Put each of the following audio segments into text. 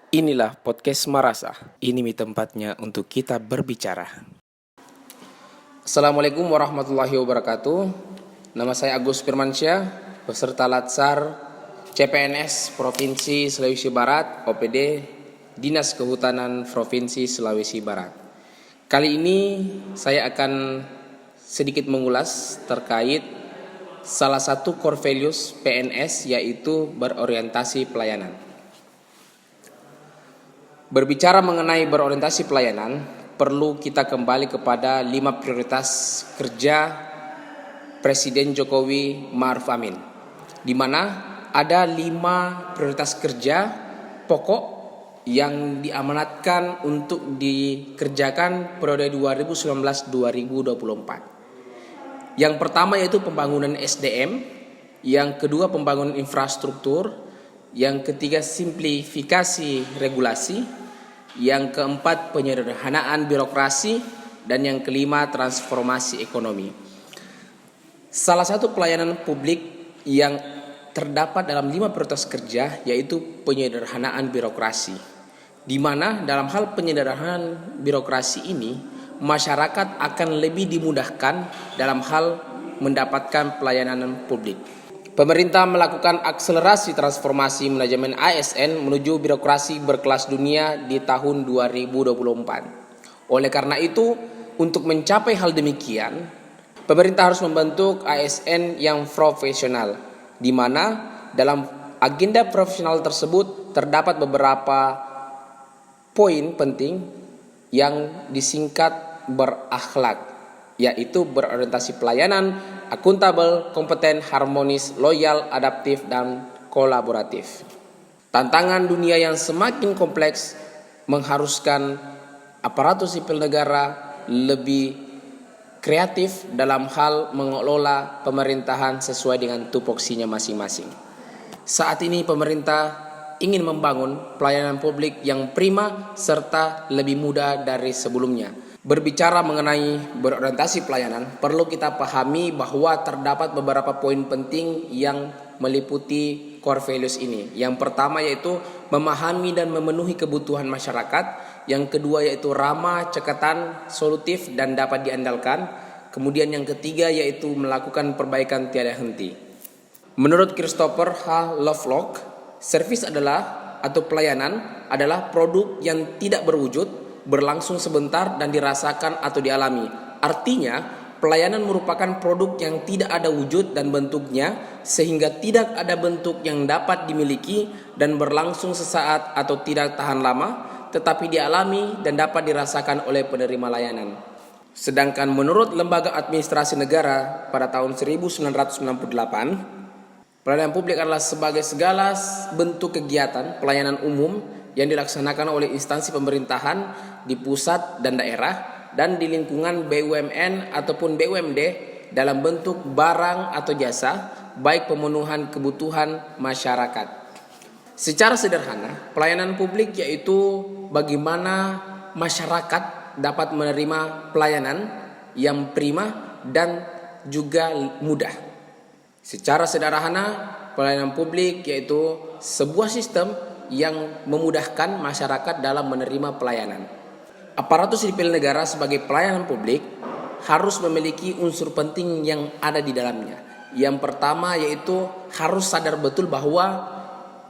Inilah podcast Marasa. Ini tempatnya untuk kita berbicara. Assalamualaikum warahmatullahi wabarakatuh. Nama saya Agus Firmansyah, peserta Latsar CPNS Provinsi Sulawesi Barat, OPD Dinas Kehutanan Provinsi Sulawesi Barat. Kali ini saya akan sedikit mengulas terkait salah satu core values PNS, yaitu berorientasi pelayanan. Berbicara mengenai berorientasi pelayanan, perlu kita kembali kepada 5 prioritas kerja Presiden Jokowi Ma'ruf Amin, di mana ada 5 prioritas kerja pokok yang diamanatkan untuk dikerjakan periode 2019-2024. Yang pertama yaitu pembangunan SDM, yang kedua pembangunan infrastruktur, yang ketiga simplifikasi regulasi, yang keempat penyederhanaan birokrasi, dan yang kelima transformasi ekonomi. Salah satu pelayanan publik yang terdapat dalam 5 prioritas kerja yaitu penyederhanaan birokrasi, di mana dalam hal penyederhanaan birokrasi ini masyarakat akan lebih dimudahkan dalam hal mendapatkan pelayanan publik. Pemerintah melakukan akselerasi transformasi manajemen ASN menuju birokrasi berkelas dunia di tahun 2024. Oleh karena itu, untuk mencapai hal demikian, pemerintah harus membentuk ASN yang profesional, di mana dalam agenda profesional tersebut terdapat beberapa poin penting yang disingkat berakhlak, yaitu berorientasi pelayanan, akuntabel, kompeten, harmonis, loyal, adaptif, dan kolaboratif. Tantangan dunia yang semakin kompleks mengharuskan aparatur sipil negara lebih kreatif dalam hal mengelola pemerintahan sesuai dengan tupoksinya masing-masing. Saat ini pemerintah ingin membangun pelayanan publik yang prima serta lebih mudah dari sebelumnya. Berbicara mengenai berorientasi pelayanan, perlu kita pahami bahwa terdapat beberapa poin penting yang meliputi core values ini. Yang pertama yaitu memahami dan memenuhi kebutuhan masyarakat. Yang kedua yaitu ramah, cekatan, solutif, dan dapat diandalkan. Kemudian yang ketiga yaitu melakukan perbaikan tiada henti. Menurut Christopher H. Lovelock, service atau pelayanan adalah produk yang tidak berwujud, berlangsung sebentar, dan dirasakan atau dialami. Artinya, pelayanan merupakan produk yang tidak ada wujud dan bentuknya, sehingga tidak ada bentuk yang dapat dimiliki dan berlangsung sesaat atau tidak tahan lama, tetapi dialami dan dapat dirasakan oleh penerima layanan. Sedangkan menurut Lembaga Administrasi Negara pada tahun 1998, pelayanan publik adalah sebagai segala bentuk kegiatan pelayanan umum yang dilaksanakan oleh instansi pemerintahan di pusat dan daerah dan di lingkungan BUMN ataupun BUMD dalam bentuk barang atau jasa, baik pemenuhan kebutuhan masyarakat. Secara sederhana, pelayanan publik yaitu bagaimana masyarakat dapat menerima pelayanan yang prima dan juga mudah. Secara sederhana, pelayanan publik yaitu sebuah sistem yang memudahkan masyarakat dalam menerima pelayanan. Aparatur sipil negara sebagai pelayanan publik harus memiliki unsur penting yang ada di dalamnya. Yang pertama yaitu harus sadar betul bahwa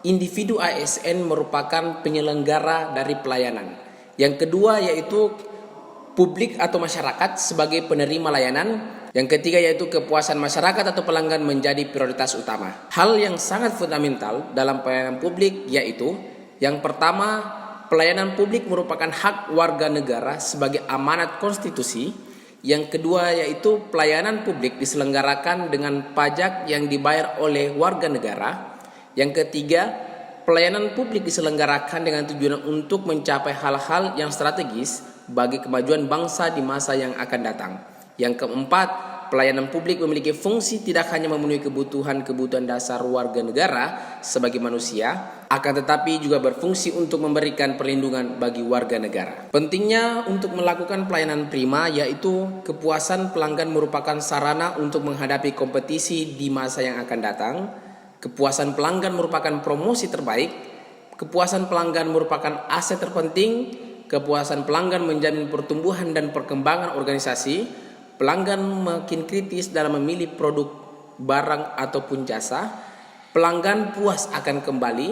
individu ASN merupakan penyelenggara dari pelayanan. Yang kedua yaitu publik atau masyarakat sebagai penerima layanan. Yang ketiga yaitu kepuasan masyarakat atau pelanggan menjadi prioritas utama. Hal yang sangat fundamental dalam pelayanan publik yaitu yang pertama, pelayanan publik merupakan hak warga negara sebagai amanat konstitusi. Yang kedua yaitu pelayanan publik diselenggarakan dengan pajak yang dibayar oleh warga negara. Yang ketiga, pelayanan publik diselenggarakan dengan tujuan untuk mencapai hal-hal yang strategis bagi kemajuan bangsa di masa yang akan datang. Yang keempat, pelayanan publik memiliki fungsi tidak hanya memenuhi kebutuhan dasar warga negara sebagai manusia, akan tetapi juga berfungsi untuk memberikan perlindungan bagi warga negara. Pentingnya untuk melakukan pelayanan prima yaitu kepuasan pelanggan merupakan sarana untuk menghadapi kompetisi di masa yang akan datang. Kepuasan pelanggan merupakan promosi terbaik Kepuasan pelanggan merupakan aset terpenting. Kepuasan pelanggan menjamin pertumbuhan dan perkembangan organisasi. Pelanggan makin kritis dalam memilih produk, barang ataupun jasa. Pelanggan puas akan kembali.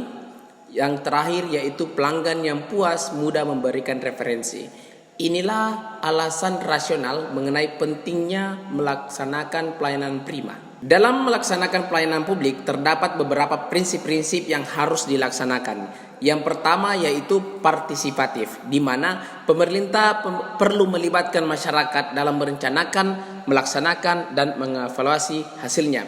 Yang terakhir yaitu pelanggan yang puas mudah memberikan referensi. Inilah alasan rasional mengenai pentingnya melaksanakan pelayanan prima. Dalam melaksanakan pelayanan publik terdapat beberapa prinsip-prinsip yang harus dilaksanakan. Yang pertama yaitu partisipatif, di mana pemerintah perlu melibatkan masyarakat dalam merencanakan, melaksanakan, dan mengevaluasi hasilnya.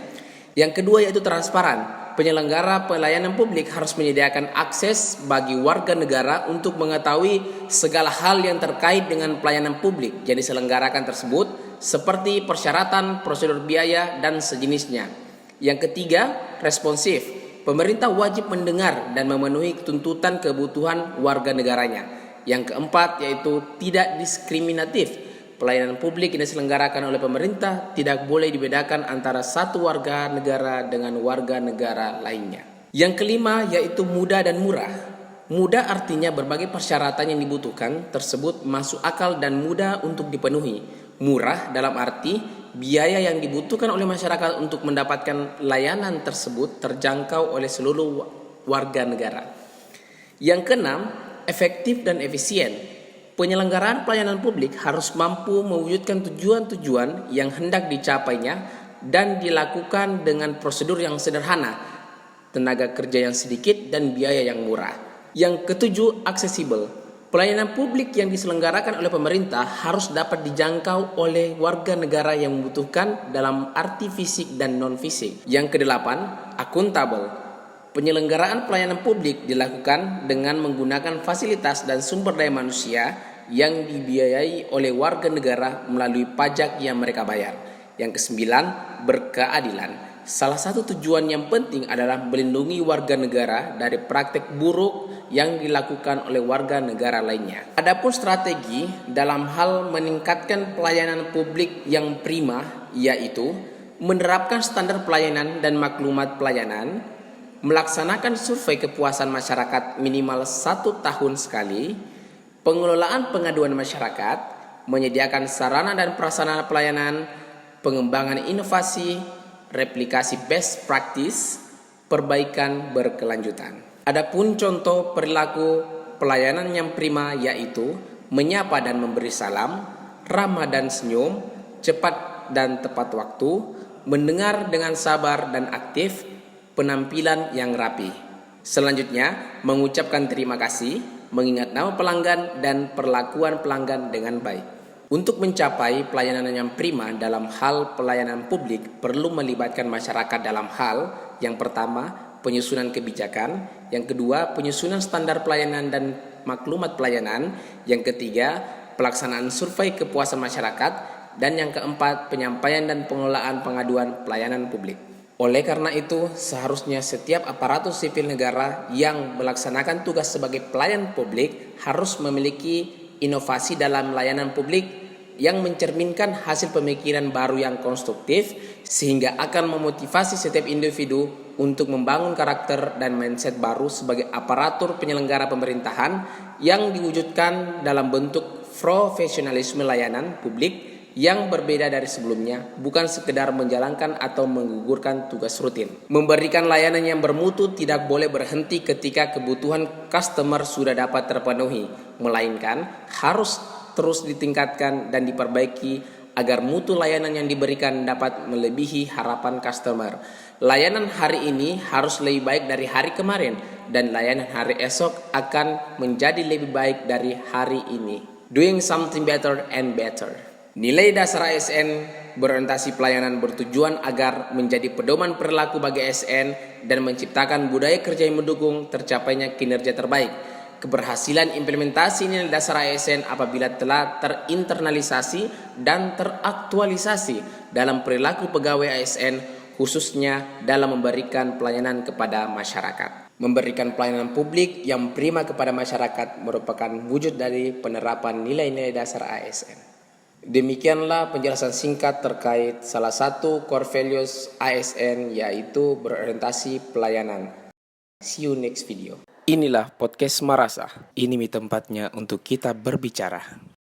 Yang kedua yaitu transparan. Penyelenggara pelayanan publik harus menyediakan akses bagi warga negara untuk mengetahui segala hal yang terkait dengan pelayanan publik yang diselenggarakan tersebut, seperti persyaratan, prosedur biaya, dan sejenisnya. Yang ketiga, responsif. Pemerintah wajib mendengar dan memenuhi tuntutan kebutuhan warga negaranya. Yang keempat yaitu tidak diskriminatif. Pelayanan publik yang diselenggarakan oleh pemerintah tidak boleh dibedakan antara satu warga negara dengan warga negara lainnya. Yang kelima yaitu mudah dan murah. Mudah artinya berbagai persyaratan yang dibutuhkan tersebut masuk akal dan mudah untuk dipenuhi. Murah dalam arti biaya yang dibutuhkan oleh masyarakat untuk mendapatkan layanan tersebut terjangkau oleh seluruh warga negara. Yang keenam, efektif dan efisien. Penyelenggaraan pelayanan publik harus mampu mewujudkan tujuan-tujuan yang hendak dicapainya dan dilakukan dengan prosedur yang sederhana, tenaga kerja yang sedikit, dan biaya yang murah. Yang ketujuh, aksesibel. Pelayanan publik yang diselenggarakan oleh pemerintah harus dapat dijangkau oleh warga negara yang membutuhkan dalam arti fisik dan non-fisik. Yang kedelapan, akuntabel. Penyelenggaraan pelayanan publik dilakukan dengan menggunakan fasilitas dan sumber daya manusia yang dibiayai oleh warga negara melalui pajak yang mereka bayar. Yang kesembilan, berkeadilan. Salah satu tujuan yang penting adalah melindungi warga negara dari praktek buruk yang dilakukan oleh warga negara lainnya. Adapun strategi dalam hal meningkatkan pelayanan publik yang prima yaitu menerapkan standar pelayanan dan maklumat pelayanan, melaksanakan survei kepuasan masyarakat minimal 1 tahun sekali, pengelolaan pengaduan masyarakat, menyediakan sarana dan prasarana pelayanan, pengembangan inovasi, replikasi best practice, perbaikan berkelanjutan. Adapun contoh perilaku pelayanan yang prima yaitu menyapa dan memberi salam, ramah dan senyum, cepat dan tepat waktu, mendengar dengan sabar dan aktif, penampilan yang rapi. Selanjutnya, mengucapkan terima kasih, mengingat nama pelanggan dan perlakuan pelanggan dengan baik. Untuk mencapai pelayanan yang prima dalam hal pelayanan publik perlu melibatkan masyarakat dalam hal yang pertama, penyusunan kebijakan, yang kedua, penyusunan standar pelayanan dan maklumat pelayanan, yang ketiga, pelaksanaan survei kepuasan masyarakat, dan yang keempat, penyampaian dan pengelolaan pengaduan pelayanan publik. Oleh karena itu, seharusnya setiap aparatur sipil negara yang melaksanakan tugas sebagai pelayan publik harus memiliki inovasi dalam layanan publik yang mencerminkan hasil pemikiran baru yang konstruktif sehingga akan memotivasi setiap individu untuk membangun karakter dan mindset baru sebagai aparatur penyelenggara pemerintahan yang diwujudkan dalam bentuk profesionalisme layanan publik yang berbeda dari sebelumnya, bukan sekedar menjalankan atau menggugurkan tugas rutin. Memberikan layanan yang bermutu tidak boleh berhenti ketika kebutuhan customer sudah dapat terpenuhi, melainkan harus terus ditingkatkan dan diperbaiki agar mutu layanan yang diberikan dapat melebihi harapan customer. Layanan hari ini harus lebih baik dari hari kemarin, dan layanan hari esok akan menjadi lebih baik dari hari ini. Doing something better and better. Nilai dasar ASN berorientasi pelayanan bertujuan agar menjadi pedoman perilaku bagi ASN dan menciptakan budaya kerja yang mendukung tercapainya kinerja terbaik. Keberhasilan implementasi nilai dasar ASN apabila telah terinternalisasi dan teraktualisasi dalam perilaku pegawai ASN, khususnya dalam memberikan pelayanan kepada masyarakat. Memberikan pelayanan publik yang prima kepada masyarakat merupakan wujud dari penerapan nilai-nilai dasar ASN. Demikianlah penjelasan singkat terkait salah satu core values ASN, yaitu berorientasi pelayanan. See you next video. Inilah podcast Marasa. Ini tempatnya untuk kita berbicara.